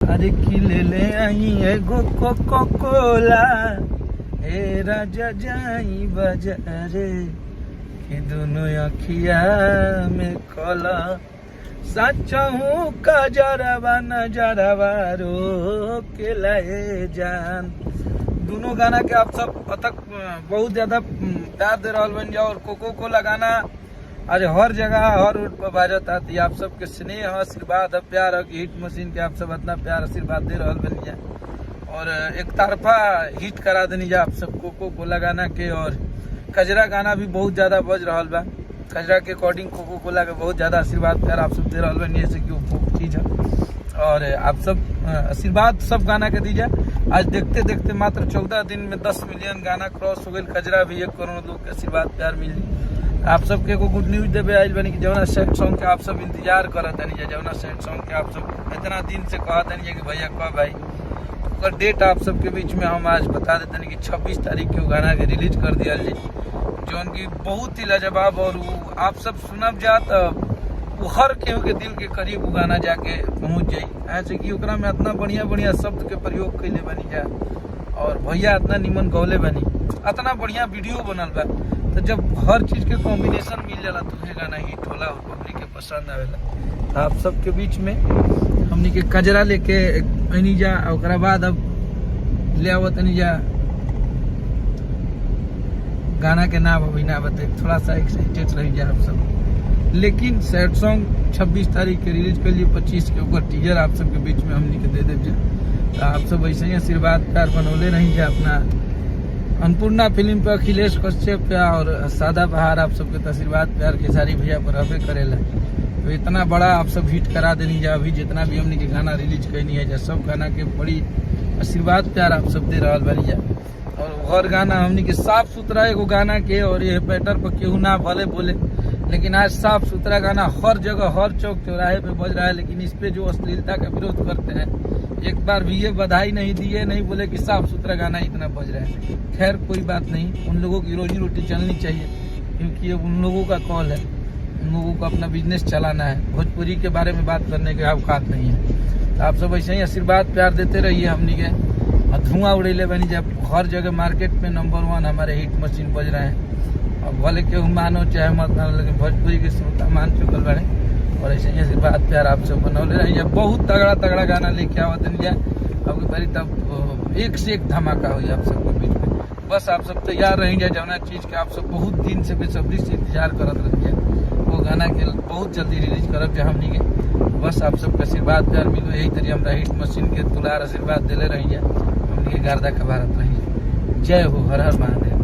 अरे की ले आई एगो कोको कोला, ए राजा जाई बाजारे, कि दोनों अखिया में कला, सचहू का जरावा नजरवा रो के लाए जान। दोनों गाना के आप सब तक बहुत ज्यादा प्यार दे रहा बन जाओ। और कोको कोला गाना आज हर जगह हर रोड पर बाजत आती। आप सबके स्नेह आशीर्वाद प्यार हिट मशीन के आप सब इतना प्यार आशीर्वाद दे रहा बन जा और एक तरफा हिट करा देनी जा आप सब कोको कोला गाना के। और कजरा गाना भी बहुत ज्यादा बज रहा बा। कजरा के अकॉर्डिंग कोको कोला के बहुत ज्यादा आशीर्वाद प्यार आप सब दे रहा बन, जैसे कि वो चीज है। और आप सब आशीर्वाद सब गाना के दीजिए। आज देखते देखते मात्र 14 दिन में 10 मिलियन गाना क्रॉस हो गई। कजरा भी 1 करोड़ लोग के आशीर्वाद प्यार मिली। आप सबके को गुड न्यूज देवे आइल बनी कि जवना सैड सॉन्ग के आप सब इंतजार करत नहीं, जवना सैड सॉन्ग के आप सब इतना दिन से कहत नहीं कि भैया कब भाई ओकर डेट आप सबके बीच में हम आज बता देते नहीं कि 26 तारीख के गाना के रिलीज कर दिया जी, जो की बहुत ही लाजवाब। और वो आप सब सुनब जा तो वो हर केहू के दिल के करीब वो गाना जाके पहुंच जाई। ऐसे कि ओकरा में इतना बढ़िया बढ़िया शब्द के प्रयोग कैले बनी जा और भैया इतना निमन गौले बनी, इतना बढ़िया वीडियो बनल बा। तो जब हर चीज के कॉम्बिनेशन मिल जाला तो ये गाना हिट होला और पब्लिक के पसंद आवेला। तो आप सबके बीच में हमनी के कजरा लेके अनी जा, ओकरा बाद अब ले आवत अनी जा गाना के नाम अभी ना बता, थोड़ा सा एक्साइटेड रही जा आप सब। लेकिन सैड सॉन्ग 26 तारीख के रिलीज कर लिए, 25 के ऊपर टीजर आप सबके बीच में हमनी के दे देव जा। तो आप सब ऐसे ही आशीर्वाद प्यार बनौले रही जा अपना अन्नपूर्णा फिल्म पे अखिलेश कश्यप पे और सादा बहार आप सबके आशीर्वाद प्यार खेसारी भैया पर रहबे करेला। तो इतना बड़ा आप सब हिट करा देनी जा। अभी जितना भी हमने के गाना रिलीज करनी है जा, सब गाना के बड़ी आशीर्वाद प्यार आप सब दे रहा बनी जा। और हर गाना हमने के साफ सुथरा एगो गाना के, और ये पैटर पर केहू ना भले बोले, लेकिन आज साफ सुथरा गाना हर जगह हर चौक चौराहे पे बज रहा है। लेकिन इस पे जो अश्लीलता का विरोध करते हैं, एक बार भी ये बधाई नहीं दिए, नहीं बोले कि साफ सुथरा गाना इतना बज रहा है। खैर कोई बात नहीं, उन लोगों की रोजी रोटी चलनी चाहिए, क्योंकि ये उन लोगों का कॉल है, उन लोगों को अपना बिजनेस चलाना है। भोजपुरी के बारे में बात करने के औकात नहीं है। तो आप सब ऐसे ही आशीर्वाद प्यार देते रहिए हमनी के। धुआं उड़ेले बनी जब हर जगह मार्केट में नंबर 1 हमारे हिट मशीन बज रहे हैं। और भले केहू मानो चाहे मत मानो, लेकिन भोजपुरी के श्रोता मान चुकल बड़े। और ऐसे ही आशीर्वाद प्यार आप सब बनौले रही। बहुत तगड़ा तगड़ा गाना लेके आवत नहीं जाए अब बारी, तब एक से एक धमाका हुई आप सबके बीच में। बस आप सब तैयार रही जाए, जौना चीज के आप सब बहुत दिन से बेसब्री से इंतजार करत रही जाए, वो गाना के बहुत जल्दी रिलीज करब जा हमनी के। बस आप सबके आशीर्वाद प्यार मिलो, यही तरी हमरा हिट मशीन के दुलार आशीर्वाद दिले रही जाए। हमनी के गर्दा का भारत रही। जय हो, हर हर महादेव।